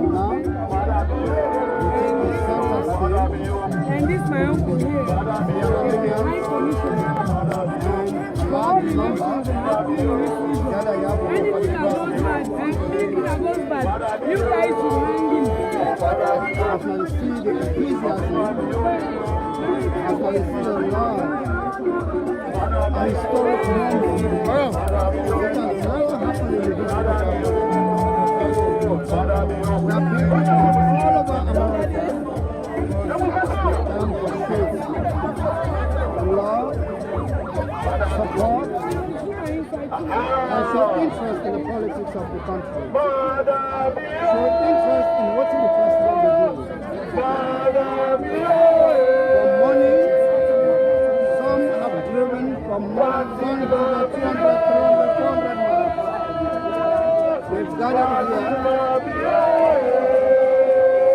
now, we take the center stage. And this my uncle here. High commissioner. And large number, together you have Anything that goes bad, anything that goes bad, you guys will hang him. as I see the enthusiasm, as I see the love, and historic memory, it has never happened in the history of our we have people all over America stand for safety, love, support, and show interest in the politics of the country. Show interest in what the president is doing. For money, some have driven from 100, 200, 300, 400 miles. They've gathered here.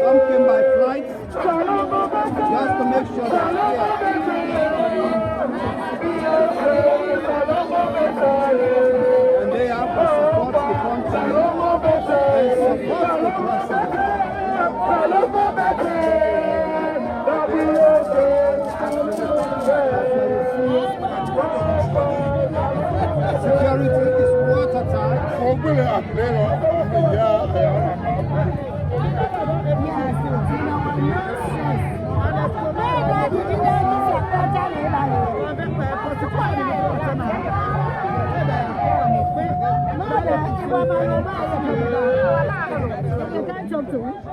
Some came by flight just to make sure they're here. And they have to support the country and support the president. Security is watertight.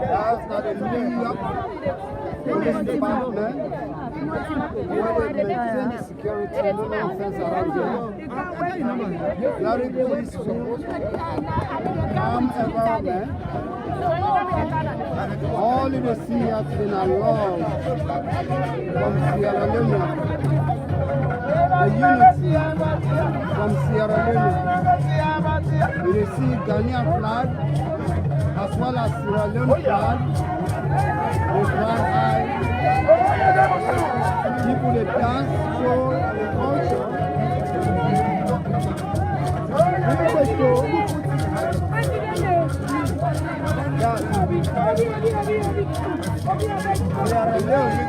That's not a New York Police Department where they maintain security and no nonsense around here. Very peaceful, calm environment. All you will see has been a love from Sierra Leone. The unity from Sierra Leone. You will see Ghanaian flag as well as Sierra Leone flag. They fly high. People they dance, show the culture. People they show Sierra Leone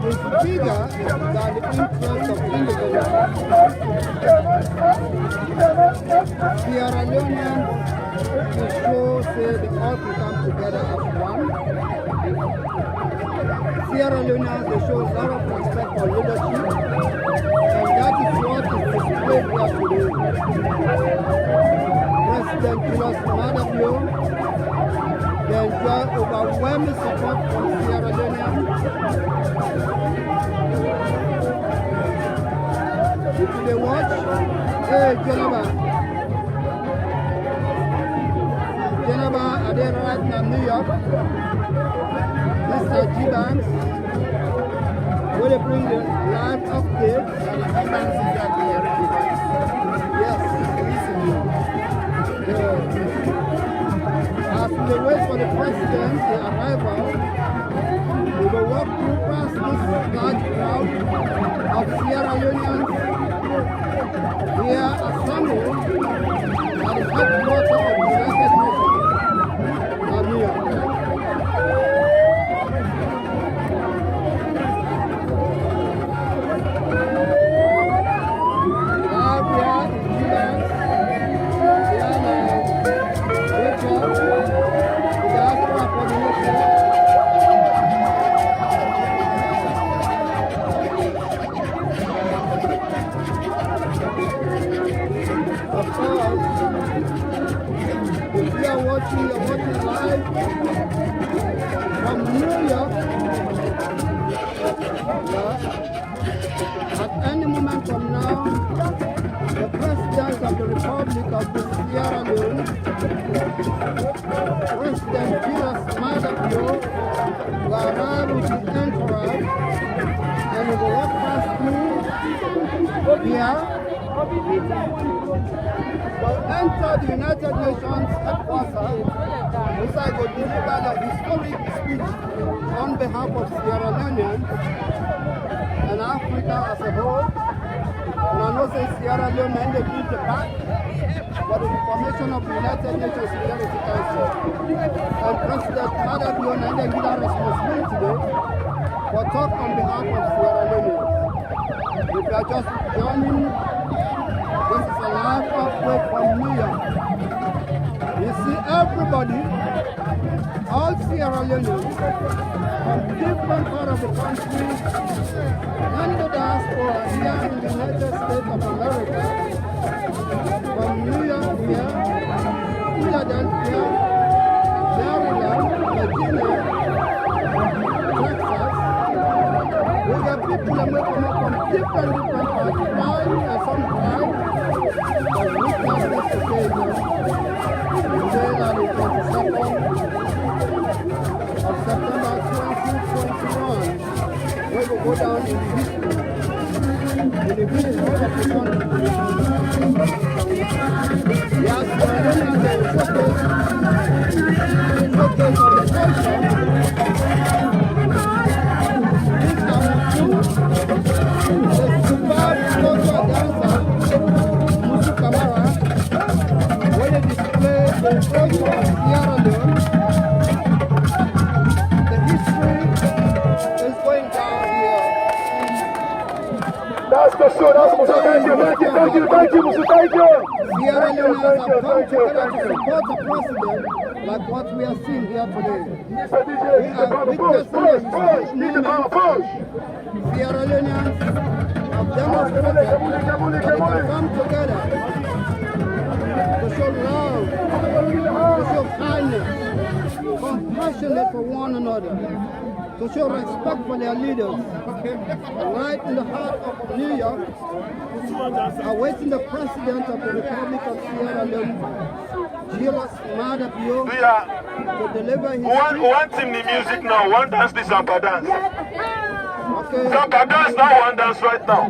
is bigger than the interest of individuals. Sierra Leoneans to show, say, they all can come together as one. Sierra Leoneans, they show a lot of respect for leadership, and that is what is displayed here today. President Julius Madabio, they enjoy overwhelming support from Sierra Leoneans. If they watch, hey, Geneva, are they right now in New York? Mr. G-Banks, will they bring the live update? Yes. As they wait for the president, the arrival, we will walk through past this large crowd of Sierra Leoneans here assembled at the headquarters of the United Nations, New York. You're watching live from New York. At any moment from now, the President of the Republic of Sierra Leone, President Julius Madabio, will arrive with his entourage and will walk past through here. Will enter the United Nations headquarters, which I will deliver the historic speech on behalf of Sierra Leoneans and Africa as a whole. And I know say Sierra Leone and they beat the back for the formation of the United Nations Security Council. And President Madabio and they give that responsibility today for talk on behalf of Sierra Leoneans. If you are just joining, this is a live update from New York. You see everybody, all Sierra Leoneans, from different parts of the country and the diaspora here in the United States of America, from New York here, Philadelphia, Maryland, Virginia, Texas. We got people that may come up from different parts, flying and some flying, but witness this occasion, today that is 22nd of September 2021, we will go down in history, in the history of the country. Yes, we are running the showcase of the culture. This Amusu, the superb cultural dancer, Musu Kamara, when they display the culture of Sierra Leone. That's the show, that's Musa. Thank you, Musa. Thank you. Sierra Leoneans have come together to support the president, like what we are seeing here today. We are witnessing a historic movement. Sierra Leoneans have demonstrated that they can come together to show love, to show kindness, compassionate for one another, to show respect for their leaders. Right in the heart of New York, awaiting the president of the Republic of Sierra Leone, Julius Maada Bio, to deliver his One team the music now, one dance the Zampa dance. Okay. Zampa dance now, one dance right now.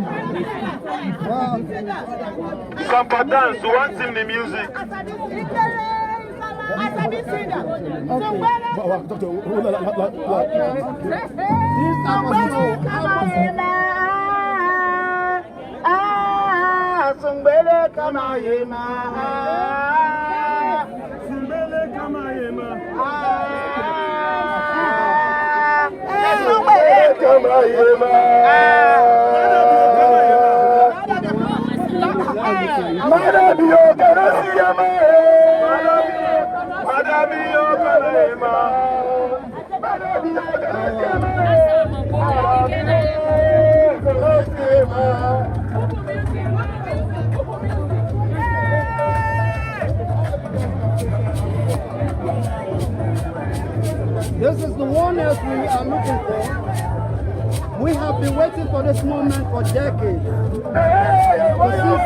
Wow. Zampa dance, one team the music. Sumbele kama yema. Sumbele kama yema. Sumbele kama yema. Madabio karasiyama. Madabio karema. Madabio karasiyama. This is the oneness we are looking for. We have been waiting for this moment for decades. To see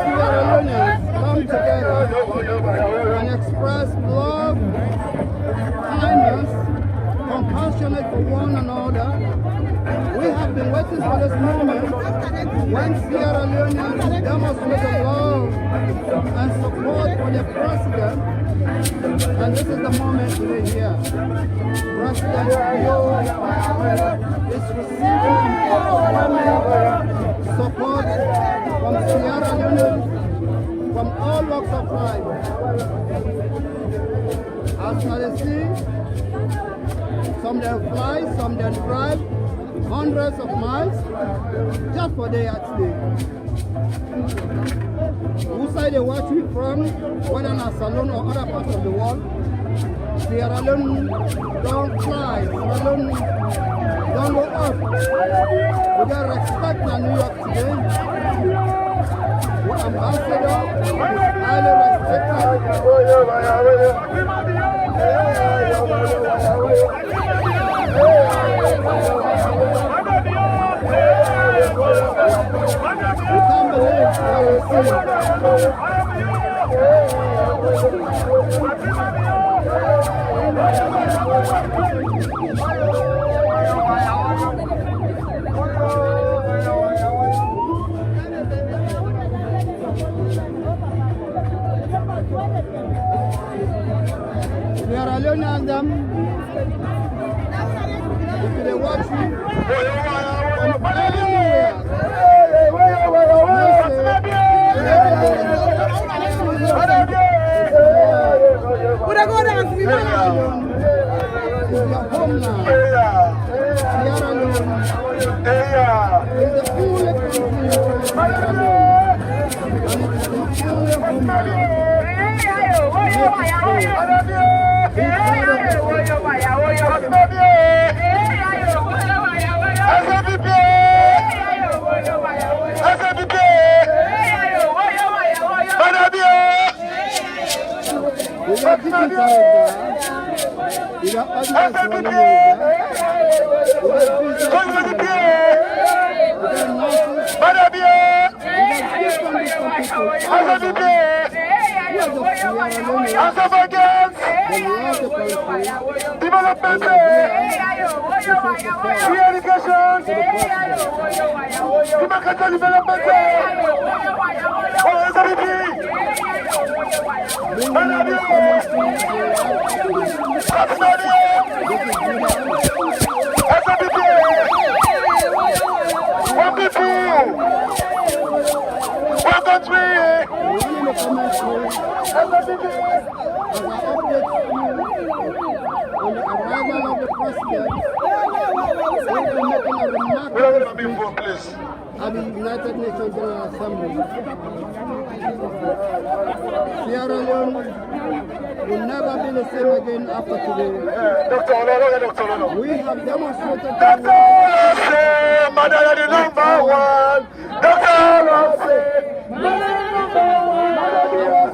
Sierra Leoneans come together and express love, kindness, compassionate for one another. We have been waiting for this moment when Sierra Leoneans demonstrate love and support for their president. And this is the moment today here. President Bio is receiving overwhelming support from Sierra Leone, from all walks of life. As you can see, some they fly, some they drive hundreds of miles just for their today. Who side they watch me from, whether in Salon or other parts of the world, Sierra Leone don't fly, Sierra Leone don't go up. We got respect in New York today. Our ambassador is highly respected. We can't believe what we see. Sierra Leone and them, if they watch you from anywhere, Sierra Leone is your homeland. Sierra Leone is the only country in Africa, and it is the only homeland. Development, free education, democratic development, one people, one country. On the arrival of the president, at the United Nations General Assembly. Sierra Leone will never be the same again after today. We have demonstrated that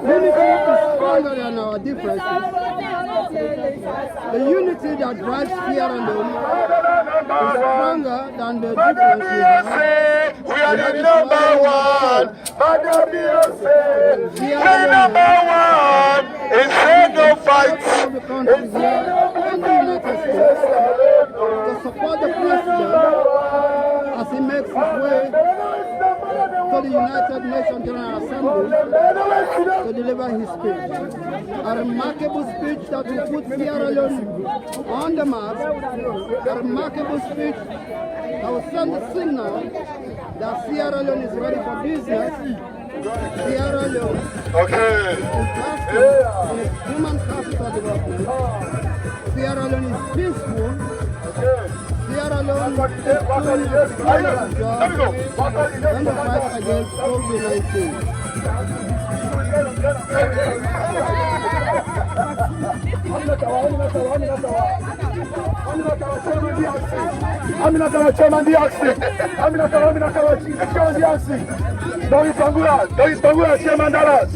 unity is stronger than our differences. The unity that drives Sierra Leone is stronger than the difference we have. We are the number one. We are number one. Instead of fights. The countries here in the United States to support the president as he makes his way to the United Nations General Assembly to deliver his speech. A remarkable speech that will put Sierra Leone on the map. A remarkable speech that will send a signal that Sierra Leone is ready for business. Sierra Leone is investing in its human capital development. Sierra Leone is peaceful. Sierra Leone is doing a wonderful job in the fight against COVID-19. Aminatawa Chairman DRC. Aminatawa Chairman DRC. Doris Bangura, Chairman Dallas.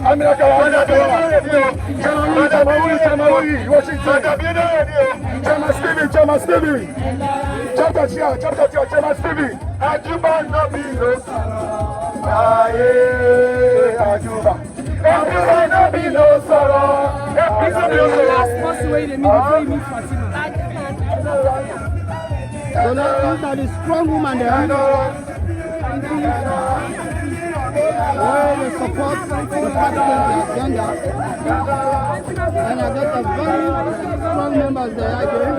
Aminatawa, Chairman Washington. Chairman Stevie. Chapter Chair, Chairman Stevie. Ajuba Nobilos. Aye, Ajuba. Ajuba Nobilos. So that is a strong woman there. Where they support the president's agenda. And I got a very strong members there again.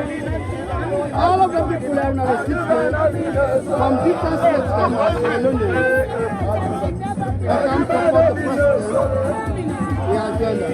All of the people there in our city from different states from London. They come support the president, the agenda.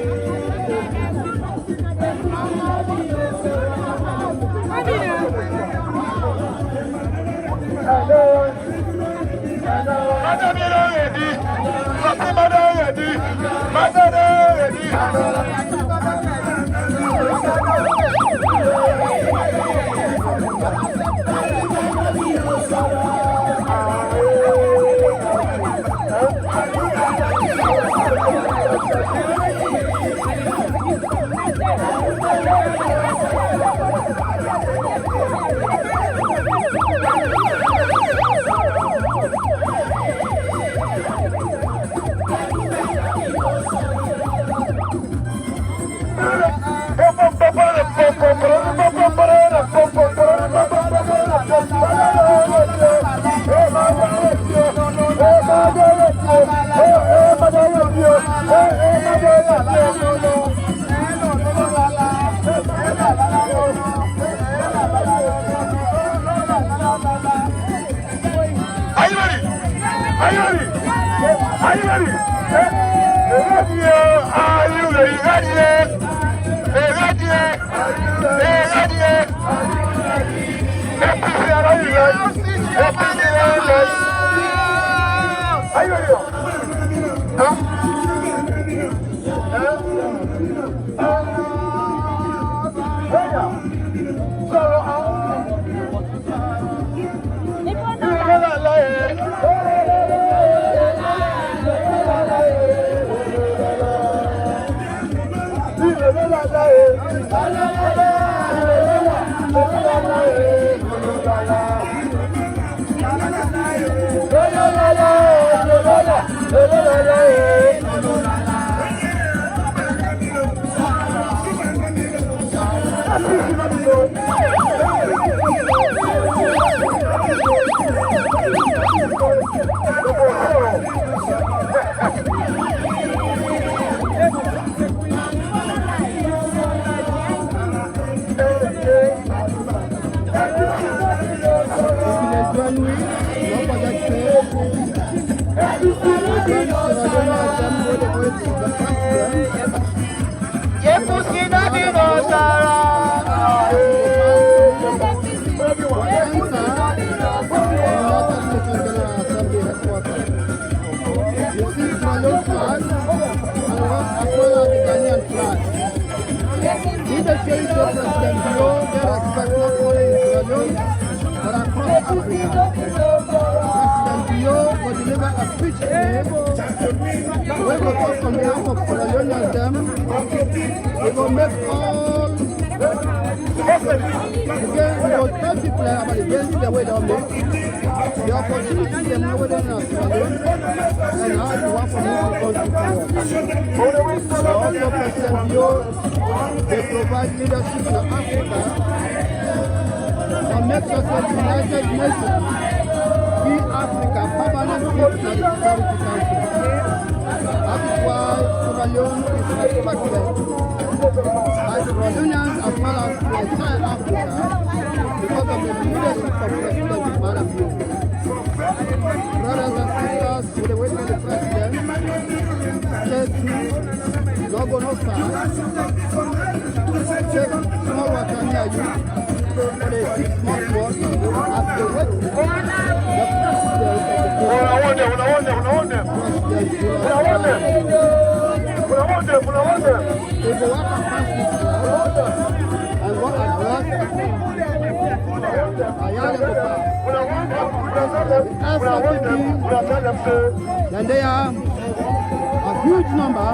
And they are a huge number.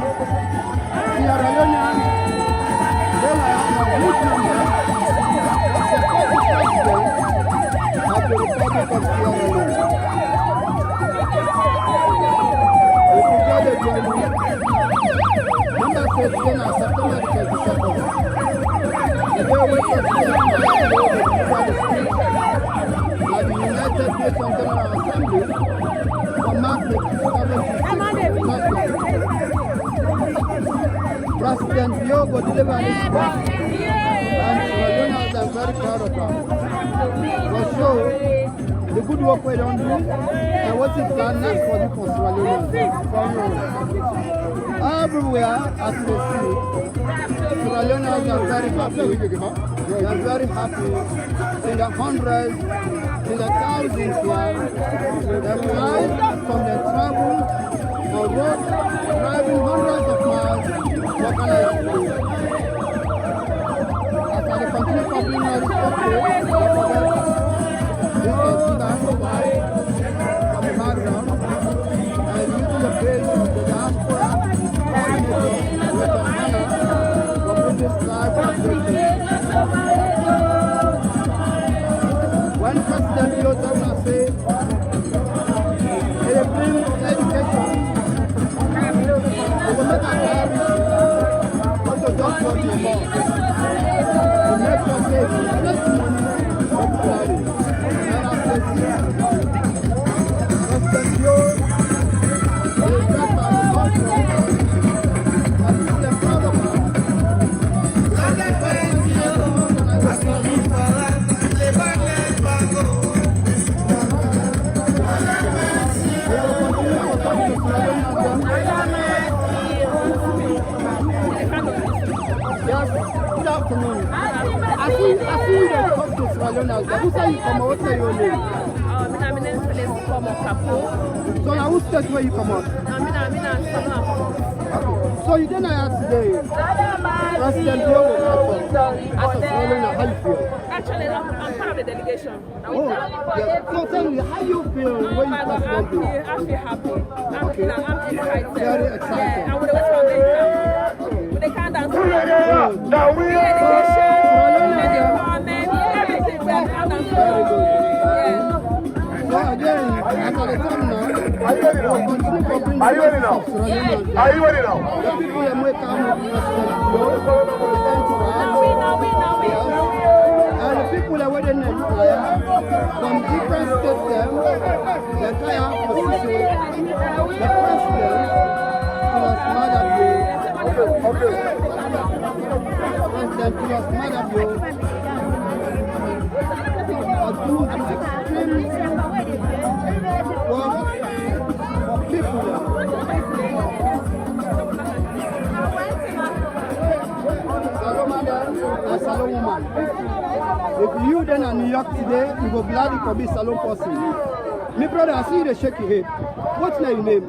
Sierra Leoneans, they are a huge number. Of the Republic of Sierra Leone. If you get the journey, number 16 on September 22nd. The day we can see the United Nations General Assembly to mark the 2016 President Diogo delivered his speech, and Sierra Leoneans are very proud of him. For sure, the good work we don't do, and what is done next for the Sierra Leoneans. Everywhere, as we see, Sierra Leoneans are very happy. They are very happy. In the hundreds, in the thousands here, they fly from the travel on road, driving hundreds of miles. What can I help you? As I continue covering my country, this is Sina from the background, and using the base of the diaspora, with the honor of British life and greatness. When President Yodona said, they bring education, they will make a priority, but they don't want to more. To make sure they invest money from planning. And I said, President Yo, they got my culture, and this is the proud of us. Yes, good afternoon. see you talk to Sierra Leoneans. Who say you come out? What say your name? My name is Phyllis from Okapo. So now who state where you come out? So you didn't ask today, President Bio as a Sierra Leone, how you feel? Actually, I'm part of the delegation. Oh, yes. So tell me, how you feel when you President Bio? I feel happy. Okay. I'm excited. Very excited. Yeah, and with the West African, with the countdown, Now we the education, the empowerment, everything. We are countdown. Very good. Yeah. So again, as I tell now, Are you ready now? continue to bring Are you ready the now? Sierra Leoneans. Are you ready now? The people that make come with President Bio, the entourage, and the people that were in from different states, the entire opposition, the president, plus Mother Bio, President plus Mother Bio, do extreme work for people. Salon madam and salon woman. If you then in New York today, you go glad you can be salon person. My brother, I see you they shake your head. What's your name?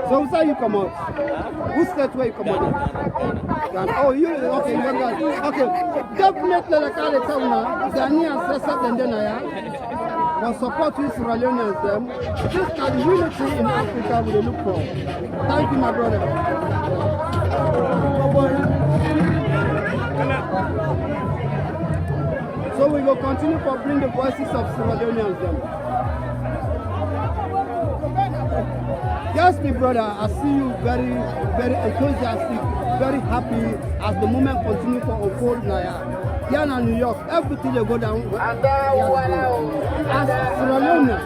So who say you come out? Who state where you come out? Oh, you okay? You got okay. Definitely, like I tell you now, Ghanaians accept and then I for support with Sierra Leoneans them. This are the unity in Africa we look for. Thank you, my brother. So we will continue to bring the voices of Sierra Leoneans them. Yes, my brother, I see you very, very enthusiastic, very happy as the moment continues to unfold now. Here in New York, everything they go down. As Sierra Leone,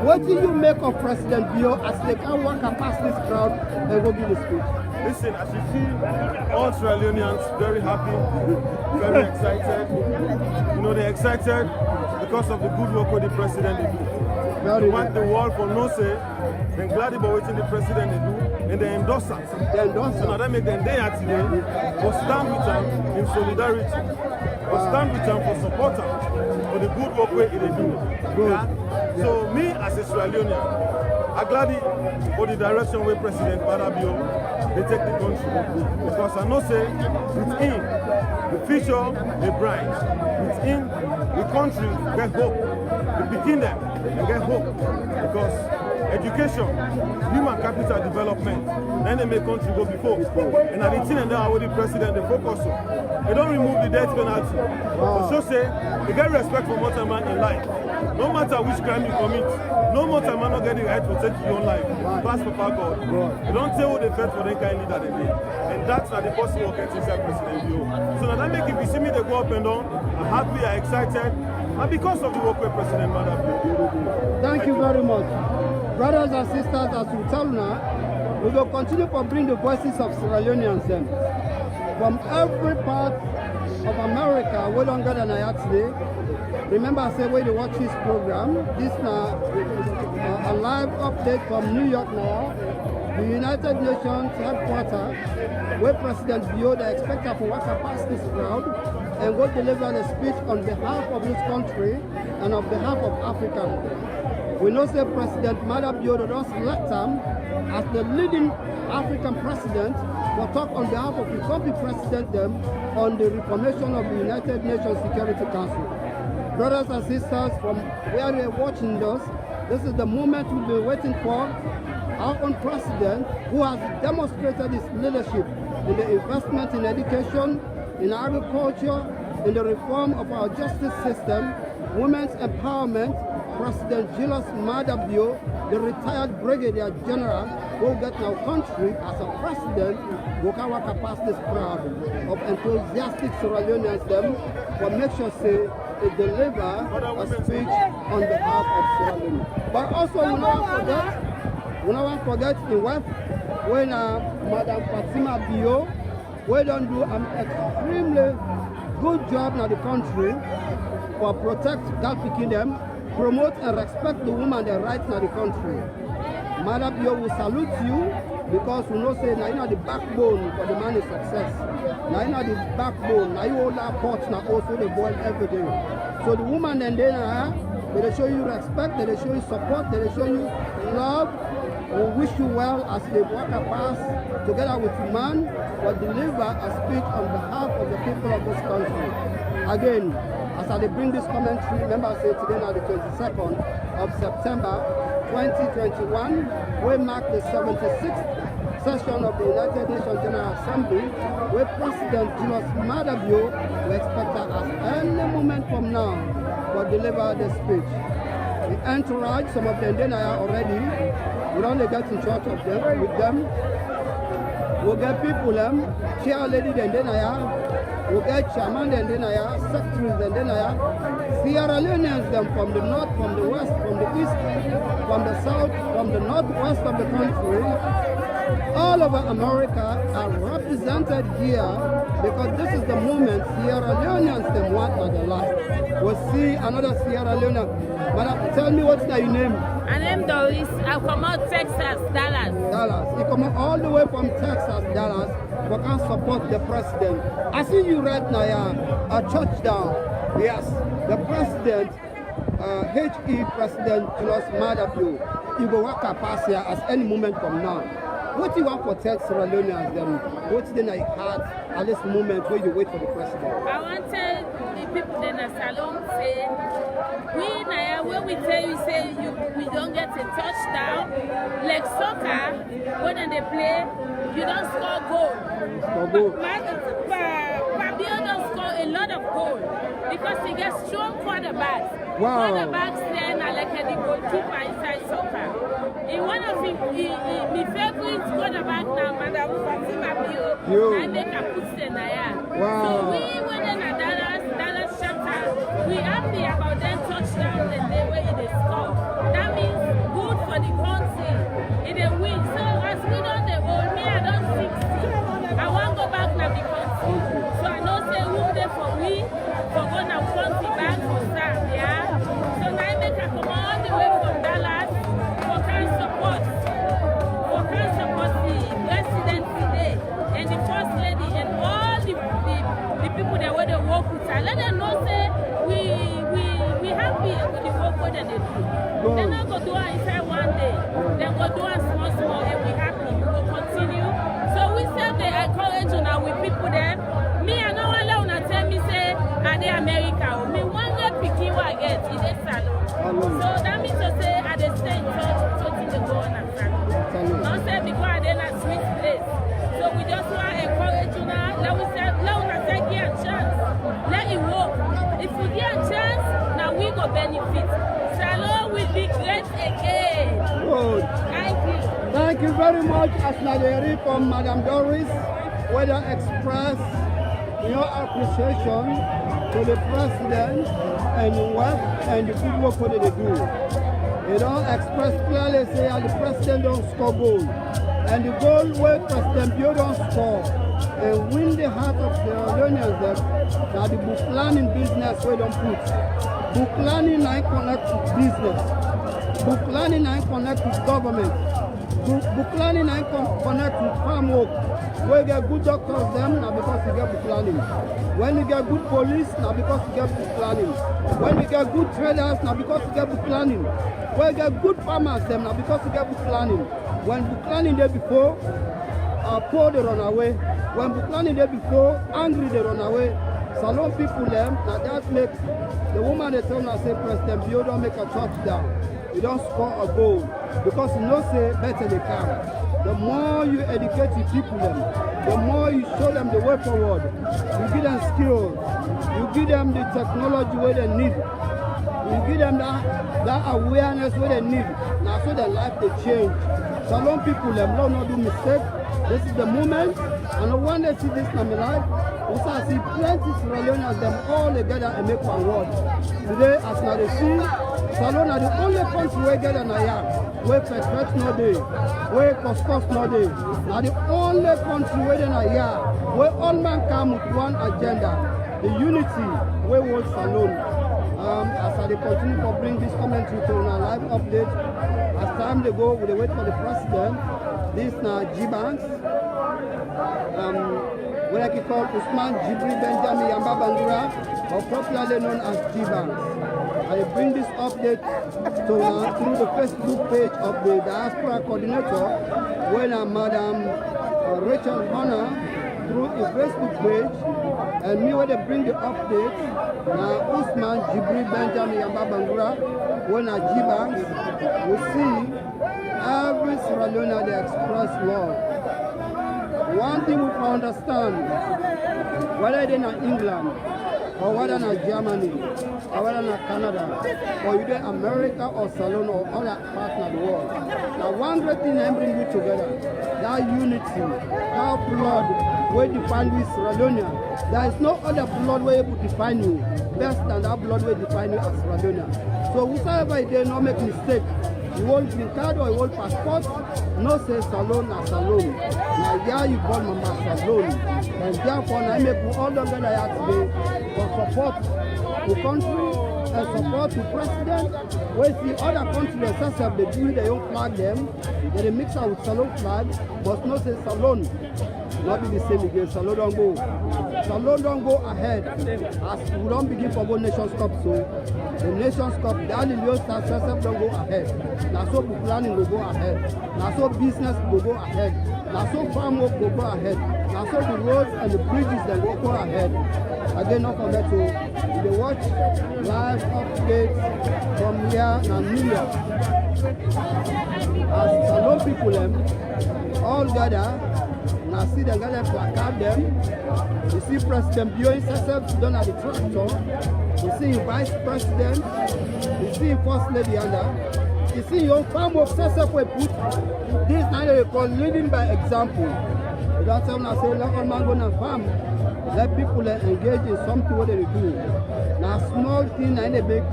what do you make of President Bio as they can walk past this crowd and go give the speech? Listen, as you see, all Sierra Leoneans very happy, very excited. You know, they're excited because of the good work with the president they do. They want the world for no say. They're glad about what the president they do, and they endorse us. So now that make them day at today, for stand with them in solidarity, for stand with them for support them, for the good work way they do. Yeah? So me as a Sierra Leonean, I'm glad for the direction where President Barabio they take the country. Because I know say with him, the future is bright. With him, the country get hope. We begin them and get hope. Because education, human capital development, then they make country go before. And at the thing and now the president they focus on. They don't remove the death penalty. But so say they get respect for mortal man in life. No matter which crime you commit, no mortal man not get the right to take your own life. Pass Papa God. You don't say who they fed for them kind leader they did. And that's not the person who gets inside President Bio. So now that make if you see me they go up and down, I'm happy, I'm excited. And because of the work with President Madabio. Thank you very much. Brothers and sisters, as we tell now, we will continue to bring the voices of Sierra Leoneans then. From every part of America, way longer than I had today. Remember I said when you watch this program, this now a live update from New York now, the United Nations headquarters, where President Bio, they expect to walk past this crowd and go deliver a speech on behalf of this country and on behalf of Africa. We know that President Madabio does select him as the leading African president to talk on behalf of the country president them on the reformation of the United Nations Security Council. Brothers and sisters, from where you're watching us, this is the moment we've been waiting for. Our own president, who has demonstrated his leadership in the investment in education, in agriculture, in the reform of our justice system, women's empowerment, President Julius Maada Bio, the retired Brigadier General, who get our country as a president, who can walk past this crowd of enthusiastic Sierra Leoneans them, for make sure say they deliver a speech on behalf of Sierra Leone. But also we don't forget the wife when Madam Fatima Bio, we don't do an extremely good job in the country for protect girl picking them, promote and respect the woman their rights in the country. Madam Bio will salute you because we know say now you know the backbone for the man is success. Now you know the backbone. Now you hold that pot now also the boil every day. So the woman and then they show you respect, they show you support, they show you love. We wish you well as they walk past together with the man will deliver a speech on behalf of the people of this country. Again, as I bring this commentary, remember I say today now the 22nd of September 2021, we mark the 76th session of the United Nations General Assembly, where President Julius Maada Bio will expect that at any moment from now will deliver the speech. The entourage, some of them are already, we don't get in charge of them, with them. We'll get people, chair lady, we'll get chairman, secretaries, Sierra Leoneans, them from the north, from the west, from the east, from the south, from the northwest of the country. All over America are represented here because this is the moment Sierra Leoneans them want at the last. We'll see another Sierra Leonean. Madam, tell me what's your name? My name Doris. I come out Texas, Dallas. Dallas. You come all the way from Texas, Dallas, but can support the president. I see you right now, a touchdown. Yes, the president, HE President Julius Maada Bio, he will walk past here at any moment from now. What do you want for tell Sierra Leoneans then? What's the night had at this moment where you wait for the president? I want to tell the people in the salon say, when we tell you say we don't get a touchdown, like soccer, when they play, you don't score goal. Fabio don't score a lot of goals because he gets strong quarterbacks. Wow. Quarterbacks then are like the goalkeeper inside soccer. In one of my favorite quarterback now, Madam Fatima Bio, I make a put in there. Wow. So we went in a Dallas chapter. We happy about them touchdown the day where they score. That means good for the country. It a win. So as we don't the old me, I don't 60. I want to go back now the country. So I know say who there for we for go now country back for Sam, yeah. So now I make a come all the way from Dallas for can support the president today and the first lady and all the people that were the work with her. Let them know say we happy with the work what they do. They're not going to do it inside one day. They're going to do it small and we happy. We will continue. So we say they encourage you now with people there. Me, I know one alone tell me say, are they America? Me one day picking what I get in this salon. So that means to say, are they stay in touch so they go on and salon. Not say because they're not sweet place. So we just want to encourage you now. Let us say, give a chance. Let it work. If we get a chance, now we go benefit. Salon will be great again. Good. Thank you. Thank you very much, Asnaderi from Madam Doris, where they express your appreciation to the president and the work and the good work that they do. They don't express clearly say the president don't score goal. And the goal where President Bio don't score and win the heart of the Leoneans that the book planning business where don't put. Book planning I connect with business. Book planning I connect with government. Book planning I connect with farm work. When you get good doctors them now because you get book planning. When you get good police now because you get book planning. When you get good traders now because you get book planning. When you get good farmers them now because you get book planning. When book planning day before, poor they run away. When book planning day before, angry they run away. Salon people them now that makes the woman they tell us say President Bio don't make a touchdown. You don't score a goal because you know say better they can. The more you educate the people them, the more you show them the way forward. You give them skills, you give them the technology where they need, you give them that awareness where they need. Now so their life they change. Salon people them don't not do mistake. This is the moment, and when they see this in my life, we shall see plenty Sierra Leoneans them all together and make one word. Today, as now they see, Salon are the only country where get an ayam, where Petret no day, where Coscos no day. Now the only country where they are here, where all man come with one agenda, the unity where world Salon. As I continue to bring this commentary to our live update, As time they go, we wait for the president. This now G-Banks. What I call Usman Jibri Benjamin Yamba Bangura, or popularly known as G-Banks. I bring this update to through the Facebook page of the Diaspora Coordinator, when Madam Rachel Honor through his Facebook page, and me when they bring the update, Usman Jibri Benjamin Yamba Bangura, when G-Banks, we see every Sierra Leone they express love. One thing we can understand, whether they're in England, or whether in Germany, or whether in Canada, or either America or Salon or other parts of the world. Now one great thing that brings you together, that unity, how blood will define you Sierra Leone. There is no other blood way to define you, best than that blood will define you as Sierra Leone. So whosoever they not make mistake, you hold green card or you hold passport, no say Salon or Salon. Now here you call Mama Salon. And therefore I make all the together here today for support the country and support the president. We see other countries themselves, they do their own flag them, they mix out with Salon flag, but not say Salon. Not be the same again. Salon don't go. Salon don't go ahead. As we don't begin for go Nations Cup, so the Nations Cup, the Alilio Stars don't go ahead. Now so planning will go ahead. Now so business will go ahead. Now so farm work will go ahead. Now so the roads and the bridges that will go ahead. Again, not forget to they watch live updates from here and New York. As Salon people all gather. Now see the guy placard them. You see President Bio himself done at the tractor. You see Vice President. You see First Lady under. You see your farm of Sesef we put this now they call leading by example. You don't tell me I say let all man go and farm. Let people engage in something what they do. Now small thing and a big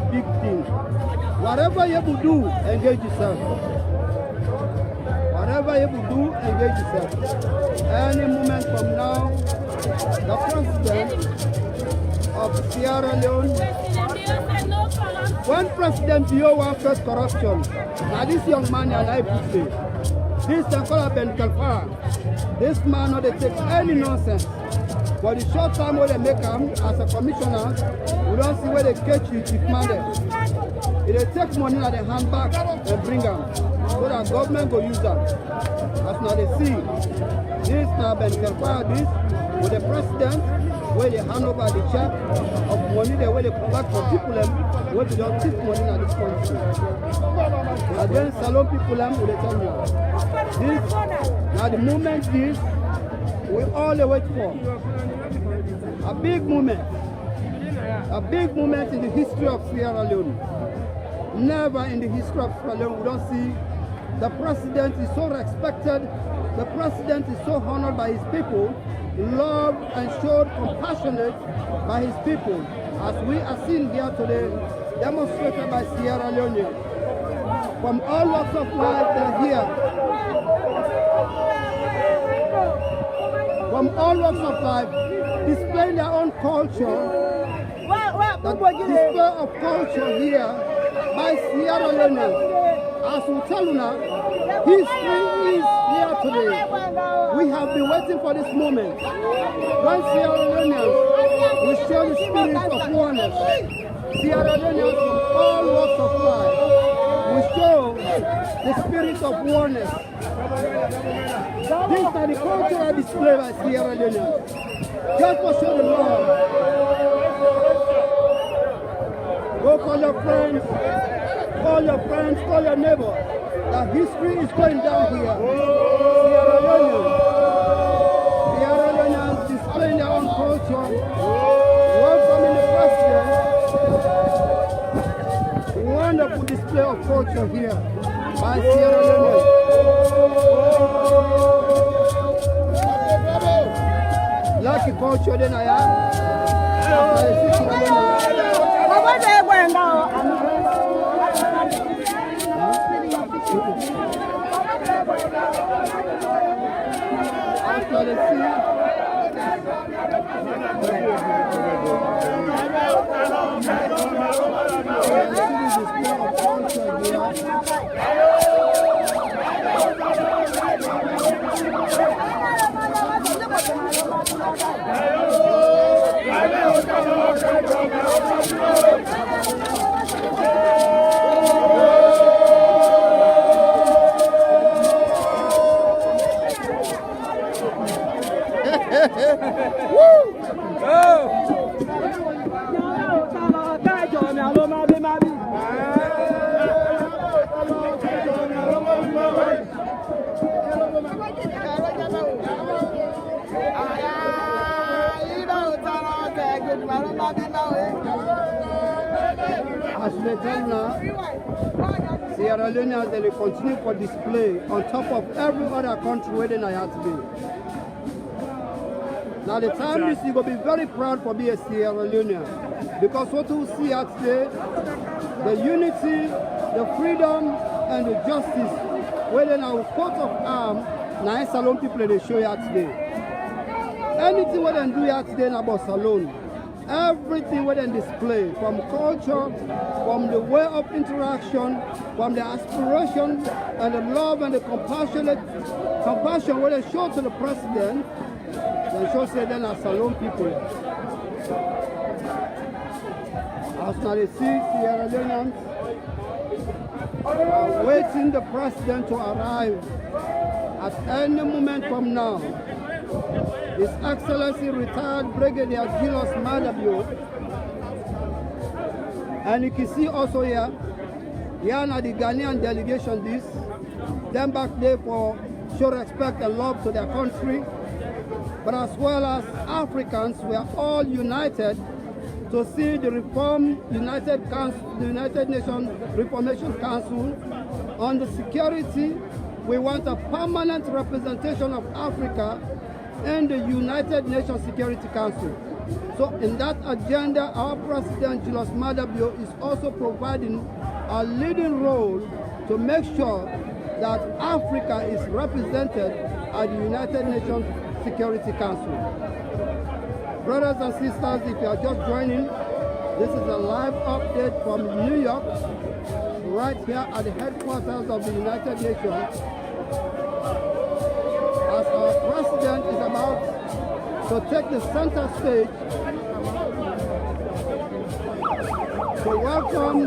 thing. Whatever you will do, engage yourself. Whatever you will do, engage yourself. Any moment from now, the president of Sierra Leone, when President Bio wants first corruption, now this young man and I put say, this Tankola Ben Kalfara, this man not they take any nonsense. For the short time where they make him as a commissioner, we don't see where they catch you chief man there. If they take money and they hand back and bring them, so that government will use them. As now they see, this now Ben Kalfara this, with the president, where they hand over the check of money, the way they collect from people, where they don't take money in this country. Again, Salon people, will they tell you. This, now the moment this, we all wait for. A big moment in the history of Sierra Leone. Never in the history of Sierra Leone we don't see the president is so respected, the president is so honored by his people, loved and showed compassionate by his people, as we are seeing here today, demonstrated by Sierra Leone. From all walks of life they are here. From all walks of life, displaying their own culture, the display of culture here by Sierra Leone. As we tell you now, history is here today. We have been waiting for this moment. When Sierra Leoneans will show the spirit of oneness. Sierra Leoneans from all walks of life will show the spirit of oneness. These are the cultural display by Sierra Leoneans. Just for show the love. Go call your friends, call your neighbor. The history is going down here. Sierra Leoneans displaying their own culture. Welcoming the president. Wonderful display of culture here by Sierra Leone. Lucky culture then I am. After the sea, later now, Sierra Leoneans they continue for display on top of every other country where they have to be. Now the time is you gonna be very proud for being a Sierra Leonean because what we see here today, the unity, the freedom, and the justice where they now coat of arms, now Salone people they show here today. Anything what they do here today is about Salone. Everything what they display, from culture, from the way of interaction, from the aspiration and the love and the compassion what they show to the president, they show say then as Salone people. As now they see Sierra Leoneans are waiting the president to arrive at any moment from now. His Excellency retired Brigadier Julius Maada Bio. And you can see also here now the Ghanaian delegation this, them back there for show respect and love to their country, but as well as Africans, we are all united to see the United Nations Reformation Council on the security. We want a permanent representation of Africa in the United Nations Security Council. So in that agenda, our President Julius Maada Bio is also providing a leading role to make sure that Africa is represented at the United Nations Security Council. Brothers and sisters, if you are just joining, this is a live update from New York, right here at the headquarters of the United Nations. As our president is about to take the center stage to welcome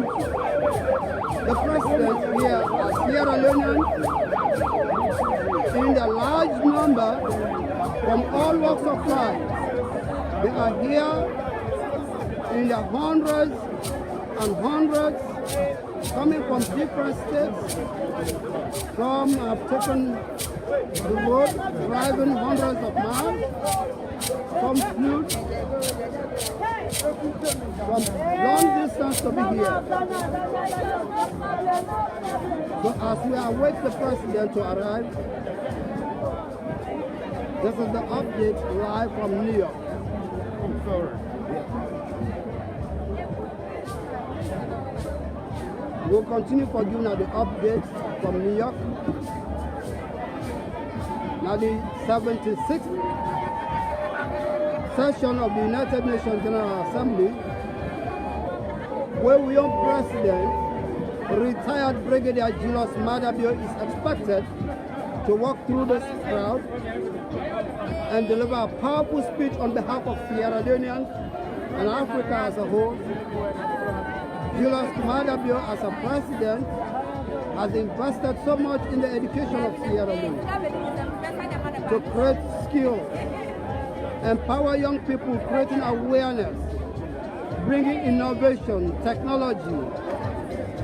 the president here at Sierra Leone in the large number from all walks of life. They are here in the hundreds and hundreds coming from different states. Some have taken the road, driving hundreds of miles. Some flew from long distance to be here. So as we await the president to arrive, this is the update live from New York. We'll continue for giving the updates from New York. Now the 76th session of the United Nations General Assembly, where we own President, retired Brigadier Julius Maada Bio is expected to walk through this crowd and deliver a powerful speech on behalf of Sierra Leoneans and Africa as a whole. Julius Maada Bio as a president has invested so much in the education of Sierra Leone to create skills, empower young people, creating awareness, bringing innovation, technology,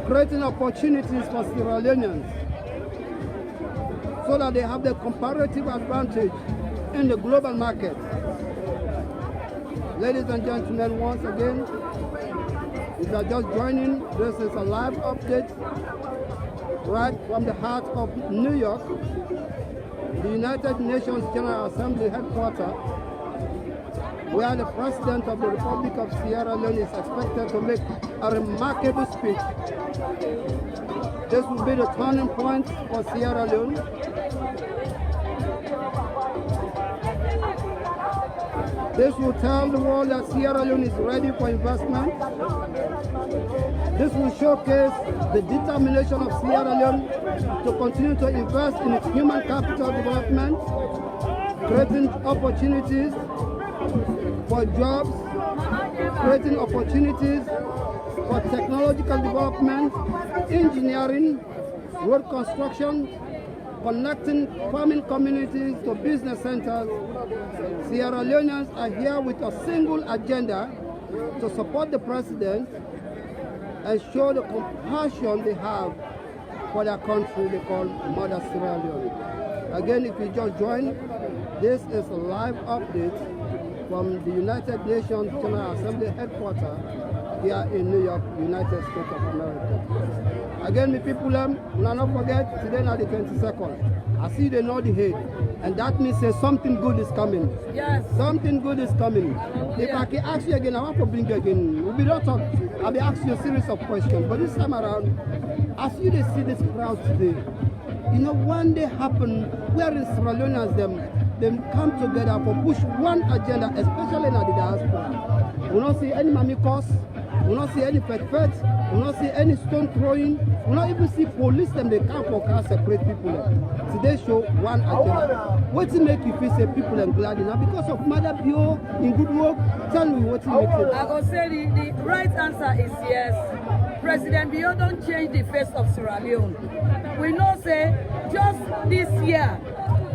creating opportunities for Sierra Leoneans so that they have the comparative advantage in the global market. Ladies and gentlemen, once again, if you are just joining, this is a live update right from the heart of New York, the United Nations General Assembly headquarters, where the President of the Republic of Sierra Leone is expected to make a remarkable speech. This will be the turning point for Sierra Leone. This will tell the world that Sierra Leone is ready for investment. This will showcase the determination of Sierra Leone to continue to invest in its human capital development, creating opportunities for jobs, creating opportunities for technological development, engineering, road construction, connecting farming communities to business centers. Sierra Leoneans are here with a single agenda to support the president and show the compassion they have for their country they call Mother Sierra Leone. Again, if you just joined, this is a live update from the United Nations General Assembly headquarters here in New York, United States of America. Again, the people, we not forget, today now the 22nd. I see they know the hate. And that means something good is coming. Yes. Something good is coming. If I can ask you again, I want to bring you again. We'll be not talk. I'll be asking you a series of questions. But this time around, as you see this crowd today, you know, one day happen where in Sierra Leoneans them come together for push one agenda, especially in the diaspora. We don't see any mamikos, we don't see any pet, we don't see any stone throwing, we don't even see police them they come for car separate people. Today show one agenda. What to make you feel say people are glad now because of Mother Bio in good work? Tell me what to make it. I go say the right answer is yes. President Bio don't change the face of Sierra Leone. We know say just this year,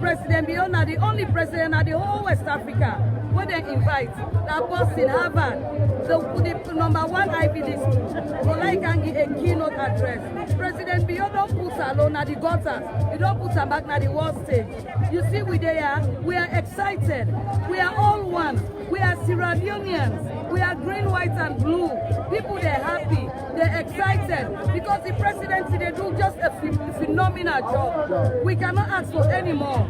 President Bio na the only president of the whole West Africa where they invite that boss in Harvard, the #1 IBD school, Olai can give a keynote address. President Bio don't put alone at the gutters. He don't put her back at the world stage. You see, we are excited. We are all one. We are Sierra Leoneans. We are green, white, and blue. People, they're happy. They're excited because the presidency, they do just a phenomenal job. We cannot ask for any more.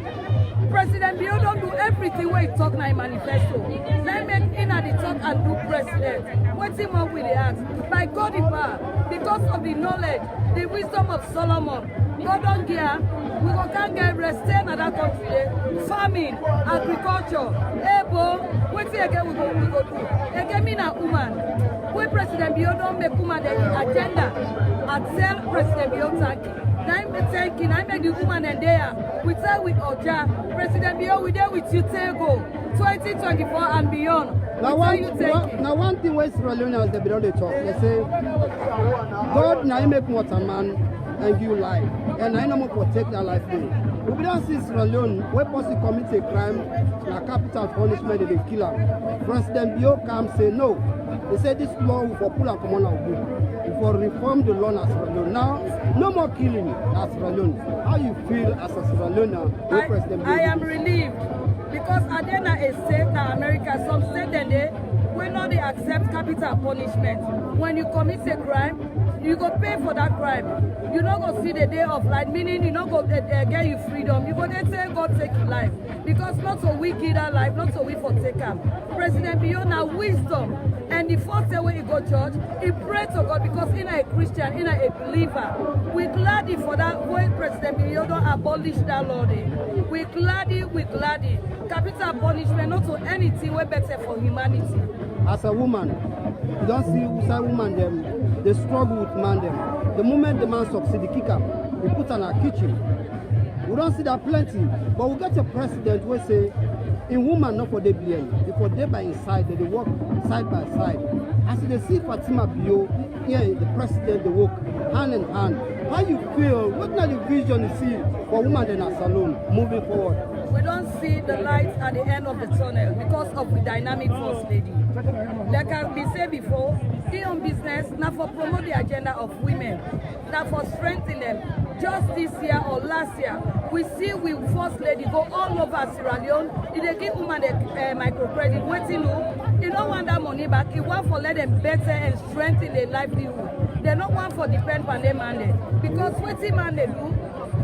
President Bio don't do everything where he talk na manifesto. Let make in at the talk and do president. What's him up with the ask? By God in power, because of the knowledge, the wisdom of Solomon, God don't care. We can't get rest in that country. Farming, agriculture, able. What's it again we go do? Again, me na woman. When President Bio don't make woman the agenda, and tell President Bio thank you. I make the woman and there. We tell with Oja, President Bio, we there with you Tego, 2024 and beyond. Now one thing where Sierra Leoneans they don't talk. They say, God now make water man and give life, and I no more protect that life day. We don't see Sierra Leone where person commit a crime, na capital punishment they kill her. President Bio come say no. They say this law will for pull and come on our for reform the law in Sierra Leone. Now, no more killing in Sierra Leone. How you feel as a Sierra Leonean? I am relieved because Adena is state in America, some state they will not accept capital punishment. When you commit a crime, you go pay for that crime. You not go see the day of light, meaning you not go get you freedom. You go there say God take your life. Because not so we give that life, not so we for take up. President Bio now wisdom. And the first day when he go church, he pray to God because he's a Christian, he's a believer. We're glad for that when President Bio don't abolish that law. We're glad. Capital punishment not to anything way better for humanity. As a woman, you don't see a woman them, they struggle with man them. The moment the man succeeds, he kick up, he put on our kitchen. We don't see that plenty, but we get a president who say, in woman not for they blame, for they by inside, they work side by side. As they see Fatima Bio, here the president, they work hand in hand. How you feel? What kind of vision you see for women in a salon moving forward? We don't see the light at the end of the tunnel because of the dynamic first lady. Like I've been said before, he on business, not for promote the agenda of women, not for strengthening them. Just this year or last year, we see we first lady go all over Sierra Leone. They give women the microcredit. Waiting, you don't want that money back. You want for let them better and strengthen their livelihood. They don't want for depend on them money because what man they do.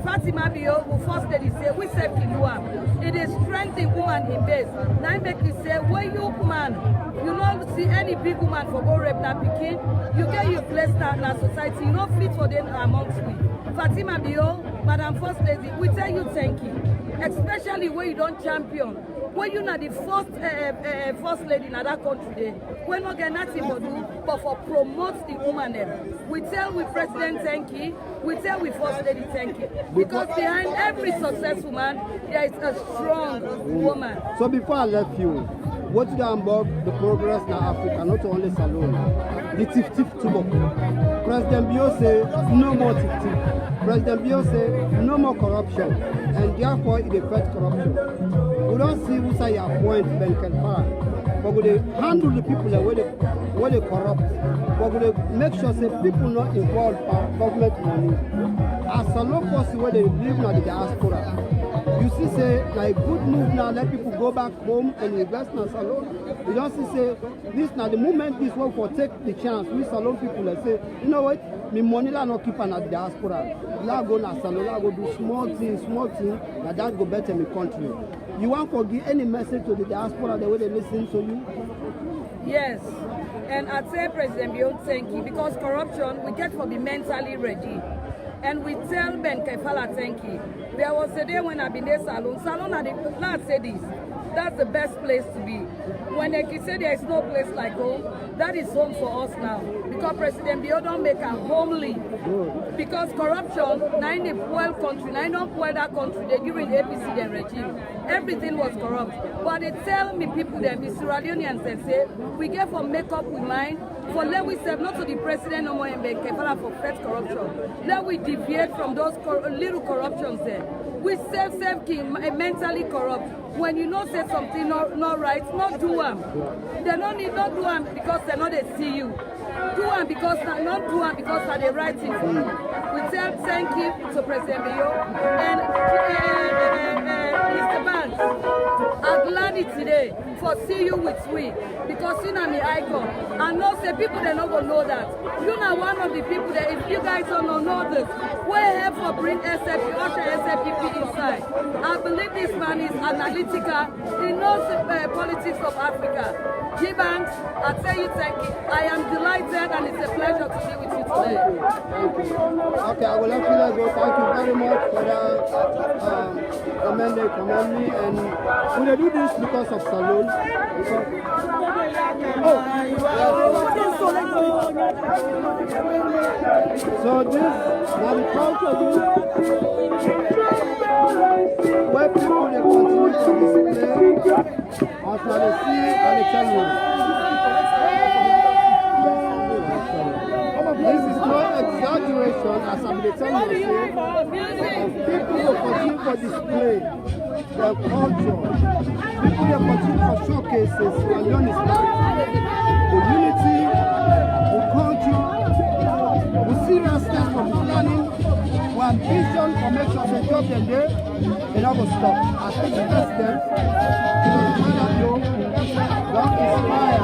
Fatima Bio, who first lady say, we say Kilua. It is strengthening woman in base. Now make me say, where you man, you don't see any big woman for go rape na pikin. You get your place now in society. You don't fit for them amongst we. Fatima Bio, Madam First Lady, we tell you thank you. Especially when you don't champion. When you're not the first lady in that country, we're not getting nothing to do but for promote the woman there. We tell we president thank you, we tell we first lady thank you. Because behind every successful man, there is a strong woman. So before I left you, what do you about the progress in Africa, not only salon, the tif tobacco. President Bio say no more tif. President Bio say no more corruption, and therefore it affects corruption. We don't see who say appoint Ben Kelpara, but we handle the people where they corrupt. But we make sure say people not involved in government money. As a local person where they live in the diaspora, you see say like good move now, let people go back home and invest in salon. You don't see say this now the moment this one for take the chance, we salon people let's say, you know what, me money la not keep an at diaspora. La go na salon, la go do small things, that go better in the country. You want to give any message to the diaspora the way they listen to you? Yes. And I'd say President Bio, thank you, because corruption we get for be mentally ready. And we tell Ben Kefala thank you. There was a day when I've been there salon at the let's say this. That's the best place to be. When they say there is no place like home, that is home for us now. Because President Bio don't make a homely. Because corruption, now in the poor country, now in the poor that country, they during the APC regime, everything was corrupt. But they tell me people there, Mr. Radionians, they say, we get for make up with mind, for let we serve not to the president no more and Ben Kefala for first corruption. Let we deviate from those little corruptions there. We self-king mentally corrupt. When you know say something not right, not do them. They don't need not do them because they know they see you. Do them because not do them because they're the right thing for you. We tell thank you to President Bio and Mr. Banks. I'm glad today for see you with we because you know me icon. And no say people they not gonna know that. You know one of the people that if you guys don't know this, we have for bring SFP, usher SFPP inside. I believe this man is analytical. He knows the politics of Africa. G Banks, I tell you thank you. I am delighted and it's a pleasure to be with you today. Thank you. Okay, I will let you go. Thank you very much for that commend me, and we do this because of Salon. So this now the culture where people they continue to display after they see and they tell you. This is no exaggeration, as I'm telling you, people will continue to display their culture. People will continue to showcase Sierra is life. The unity, the culture, the seriousness from planning, the ambition for make sure they job them there, they never stop. As each president, don't inspire.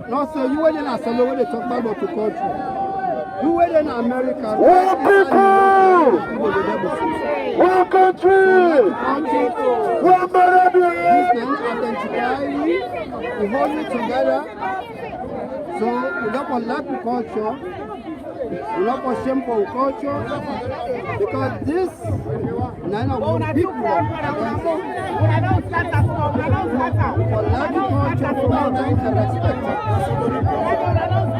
Not so you were in Asolo when they talk about the country. You were in America. One people! One country! One This identify we hold it together. So we don't lack the culture. We don't shame for culture. Because this nine of one people for lack the culture for our time and respect.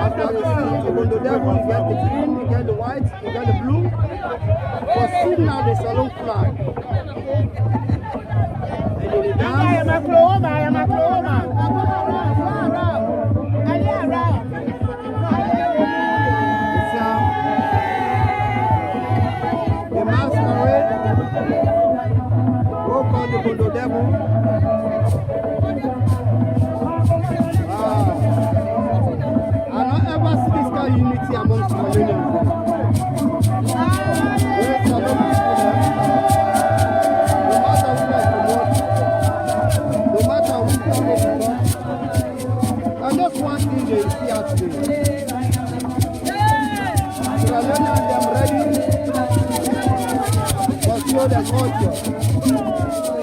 After the devil, you get the green, you get the white, you get the blue. For soon now the salon flag. And in the dance, show the culture.